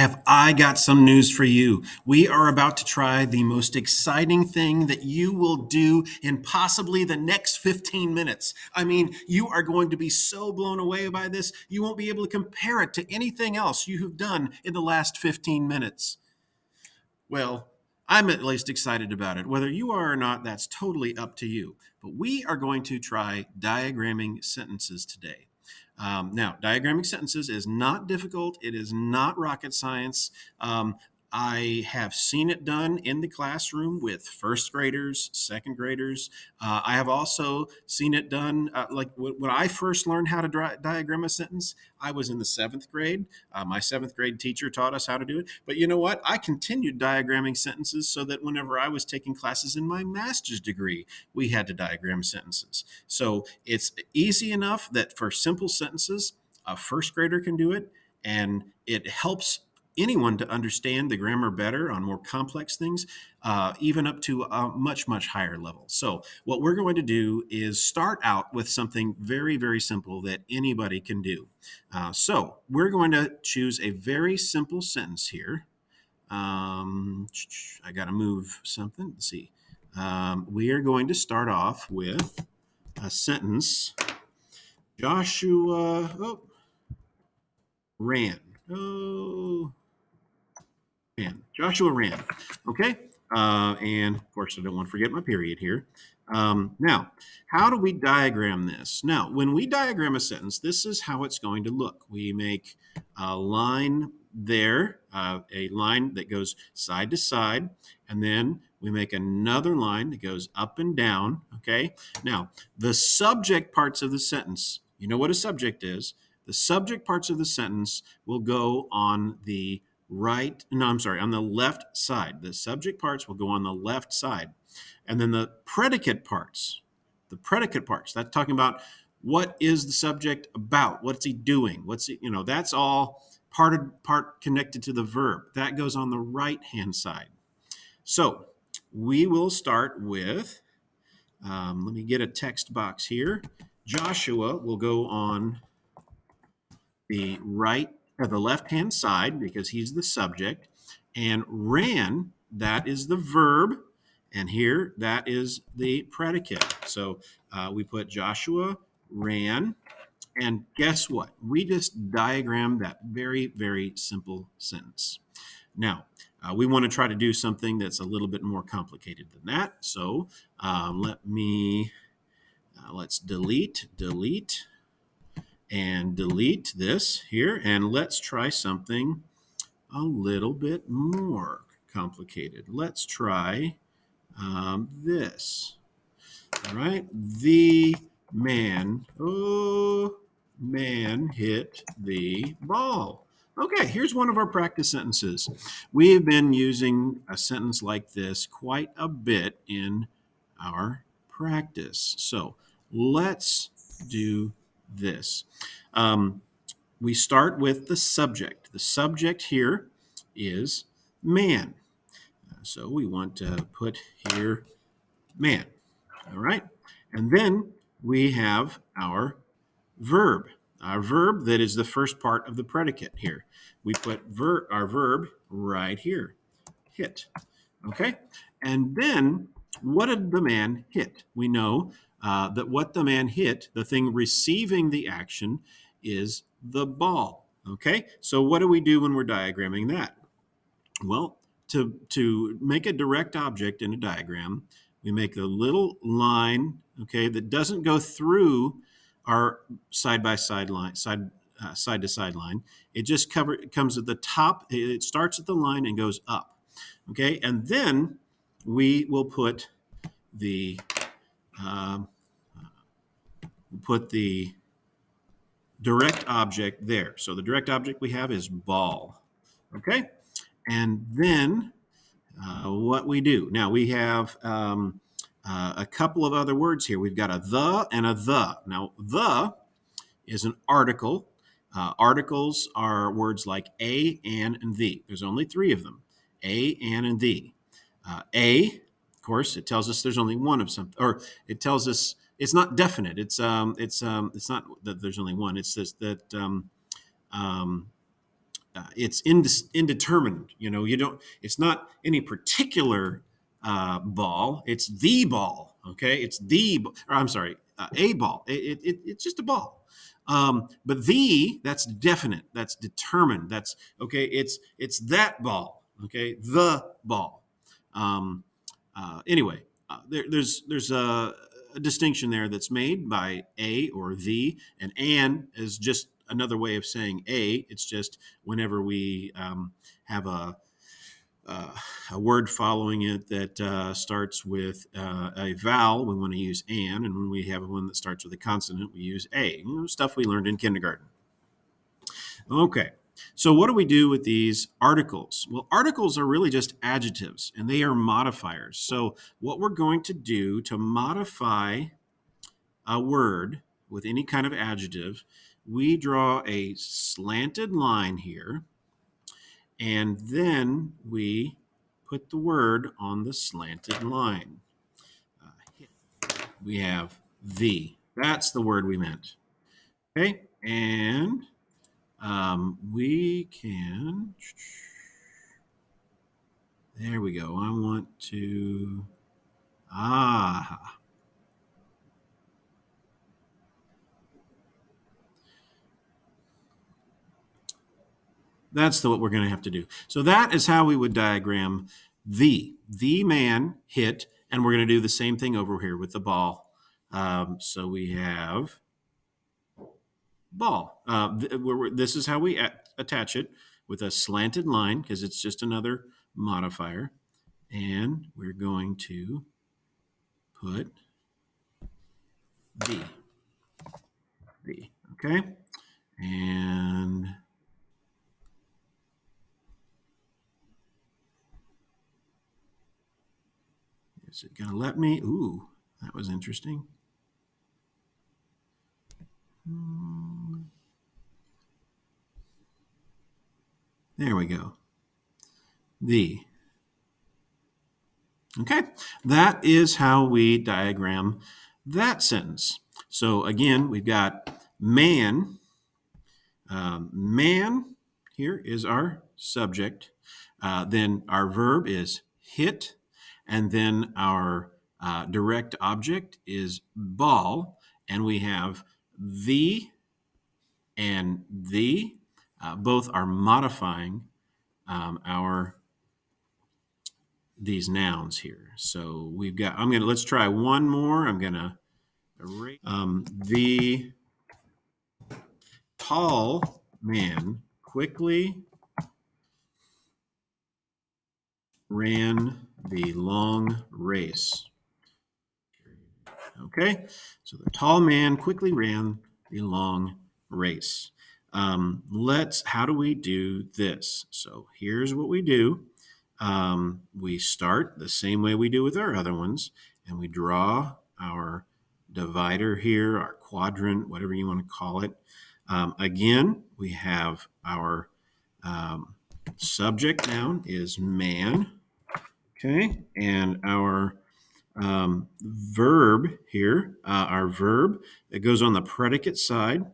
have I got some news for you. We are about to try the most exciting thing that you will do in possibly the next 15 minutes. I mean, you are going to be so blown away by this, you won't be able to compare it to anything else you have done in the last 15 minutes. Well, I'm at least excited about it. Whether you are or not, that's totally up to you. But we are going to try diagramming sentences today. Now, diagramming sentences is not difficult. It is not rocket science. I have seen it done in the classroom with first graders, second graders. I have also seen it done like when I first learned how to diagram a sentence. I was in the seventh grade. My seventh grade teacher taught us how to do it. But you know what? I continued diagramming sentences so that whenever I was taking classes in my master's degree, we had to diagram sentences. So it's easy enough that for simple sentences, a first grader can do it, and it helps anyone to understand the grammar better on more complex things, even up to a much, much higher level. So, what we're going to do is start out with something very, very simple that anybody can do. So, we're going to choose a very simple sentence here. I got to move something. Let's see. We are going to start off with a sentence. Joshua ran. Oh, ran. Joshua ran. Okay. And of course, I don't want to forget my period here. Now, how do we diagram this? Now, when we diagram a sentence, this is how it's going to look. We make a line there, a line that goes side to side, and then we make another line that goes up and down. Okay. Now, the subject parts of the sentence, you know what a subject is. The subject parts of the sentence will go on the on the left side. The subject parts will go on the left side. And then the predicate parts, that's talking about what is the subject about? What's he doing? That's all part connected to the verb. That goes on the right-hand side. So we will start with, let me get a text box here. Joshua will go on the the left-hand side because he's the subject, and ran, that is the verb, and here that is the predicate. So we put Joshua ran, and guess what? We just diagrammed that very, very simple sentence. Now, we want to try to do something that's a little bit more complicated than that. So let's delete, and delete this here, and let's try something a little bit more complicated. Let's try this. All right, the man hit the ball. Okay, here's one of our practice sentences. We have been using a sentence like this quite a bit in our practice. So let's do this. We start with the subject. The subject here is man. So we want to put here man. All right. And then we have our verb that is the first part of the predicate here. We put our verb right here, hit. Okay. And then what did the man hit? We know that what the man hit, the thing receiving the action, is the ball. Okay. So what do we do when we're diagramming that? Well, to make a direct object in a diagram, we make a little line, okay, that doesn't go through our side by side line, side to side line. It just comes at the top. It starts at the line and goes up, okay, and then we will put the direct object there. So the direct object we have is ball, okay, and then what we do. Now we have a couple of other words here. We've got a the and a the. Now, the is an article. Articles are words like a, and the. There's only three of them: a, and the. A, of course, it tells us there's only one of something, or it tells us it's not definite. It's not that there's only one. It says that it's indeterminate. You don't. It's not any particular ball. It's the ball. Okay, it's or I'm sorry, a ball. It's just a ball. But that's definite. That's determined. That's okay. It's that ball. Okay, the ball. Um, anyway, there's a distinction there that's made by a or the, and an is just another way of saying a. It's just whenever we have uh, a word following it that starts with a vowel, we want to use an, and when we have one that starts with a consonant, we use a. Stuff we learned in kindergarten. Okay. So, what do we do with these articles? Well, articles are really just adjectives and they are modifiers. So, what we're going to do to modify a word with any kind of adjective, we draw a slanted line here and then we put the word on the slanted line. We have the. That's the word we meant. Okay. And we can. There we go. I want to. Ah. That's what we're going to have to do. So that is how we would diagram the man hit, and we're going to do the same thing over here with the ball. So we have ball. This is how we attach it with a slanted line because it's just another modifier. And we're going to put the. Okay? And is it going to let me? Ooh, that was interesting. There we go. The. Okay, that is how we diagram that sentence. So again, we've got man. Man here is our subject. Then our verb is hit. And then our direct object is ball. And we have the and the. Both are modifying our these nouns here. So we've got, let's try one more. I'm gonna erase the tall man quickly ran the long race. Okay, so the tall man quickly ran the long race. How do we do this? So here's what we do. We start the same way we do with our other ones, and we draw our divider here, our quadrant, whatever you want to call it. Again, we have our subject noun is man, okay, and our verb here, our verb, it goes on the predicate side.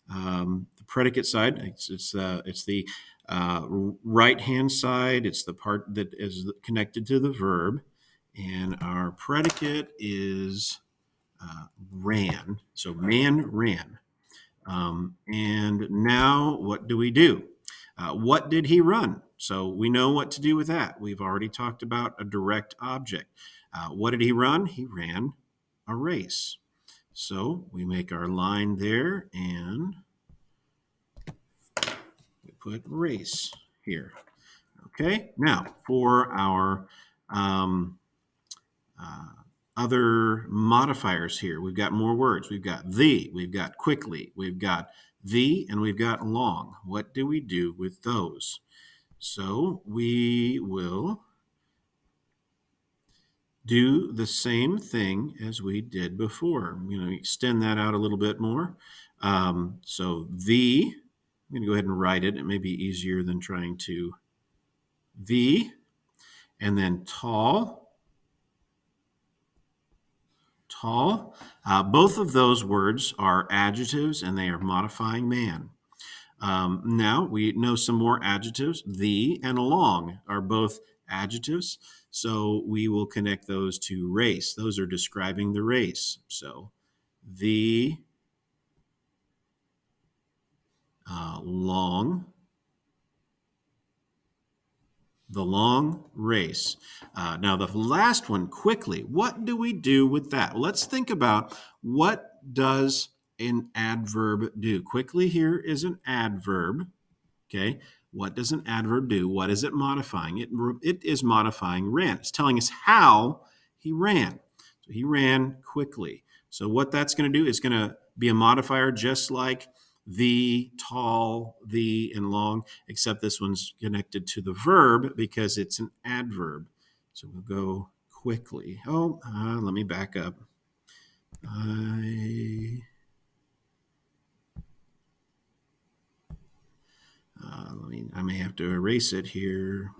The predicate side, it's the right hand side. It's the part that is connected to the verb, and our predicate is ran. So man ran. And now what do we do? What did he run? So we know what to do with that. We've already talked about a direct object. What did he run? He ran a race. So we make our line there and we put race here. Okay, now for our other modifiers here, we've got more words. We've got the, we've got quickly, we've got the, and we've got long. What do we do with those? So we will do the same thing as we did before. I'm going to extend that out a little bit more. So the, I'm going to go ahead and write it. It may be easier than trying to the, and then tall, tall. Both of those words are adjectives and they are modifying man. Now we know some more adjectives. The and along are both adjectives. So we will connect those to race. Those are describing the race. So the long, the long race. Now the last one, quickly. What do we do with that? Well, let's think about what does an adverb do. Quickly here is an adverb. Okay. What does an adverb do? What is it modifying? It is modifying ran. It's telling us how he ran. So he ran quickly. So what that's going to do is going to be a modifier just like the, tall, the, and long, except this one's connected to the verb because it's an adverb. So we'll go quickly. Let me back up. I may have to erase it here.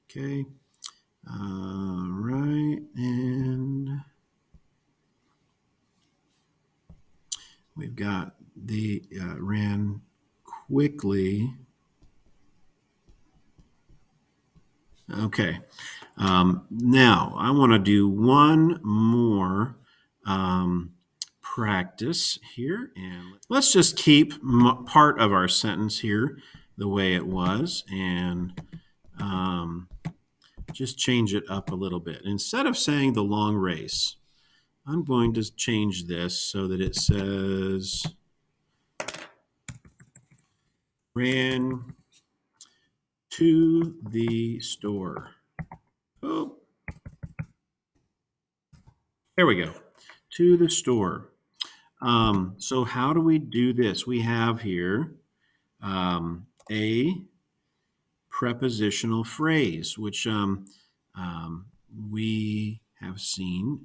Okay. Right, and we've got the ran quickly. Okay. Now I want to do one more practice here, and let's just keep part of our sentence here the way it was, and just change it up a little bit. Instead of saying the long race, I'm going to change this so that it says ran to the store. Oh, there we go. To the store. So how do we do this? We have here a prepositional phrase, which we have seen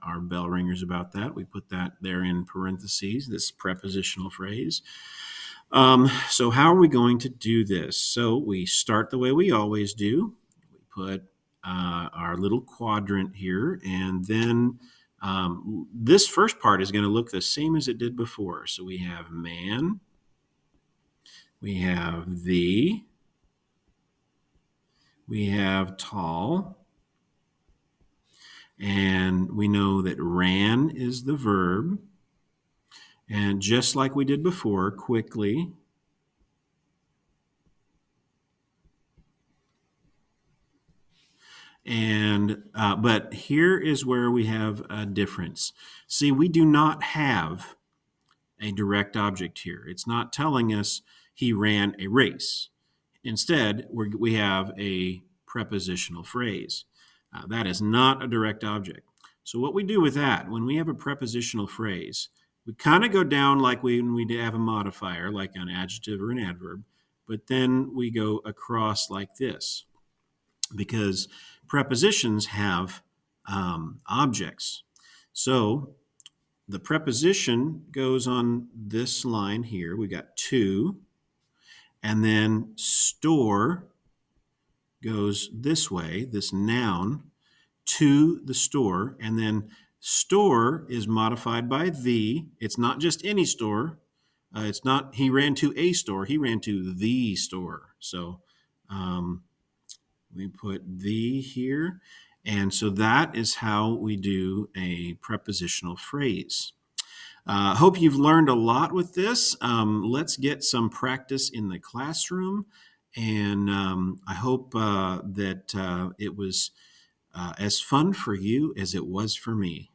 our bell ringers about that. We put that there in parentheses, this prepositional phrase. So how are we going to do this? So we start the way we always do. We put our little quadrant here, and then this first part is going to look the same as it did before. So we have man, we have the, we have tall, and we know that ran is the verb. And just like we did before, quickly. And but here is where we have a difference. See, we do not have a direct object here. It's not telling us he ran a race. Instead, we have a prepositional phrase. That is not a direct object. So what we do with that, when we have a prepositional phrase, we kind of go down like when we have a modifier, like an adjective or an adverb, but then we go across like this, because prepositions have objects. So the preposition goes on this line here. We got to, and then store goes this way, this noun, to the store, and then store is modified by the. It's not just any store. It's not he ran to a store, he ran to the store. So we put the here. And so that is how we do a prepositional phrase. Hope you've learned a lot with this. Let's get some practice in the classroom. And I hope that it was as fun for you as it was for me.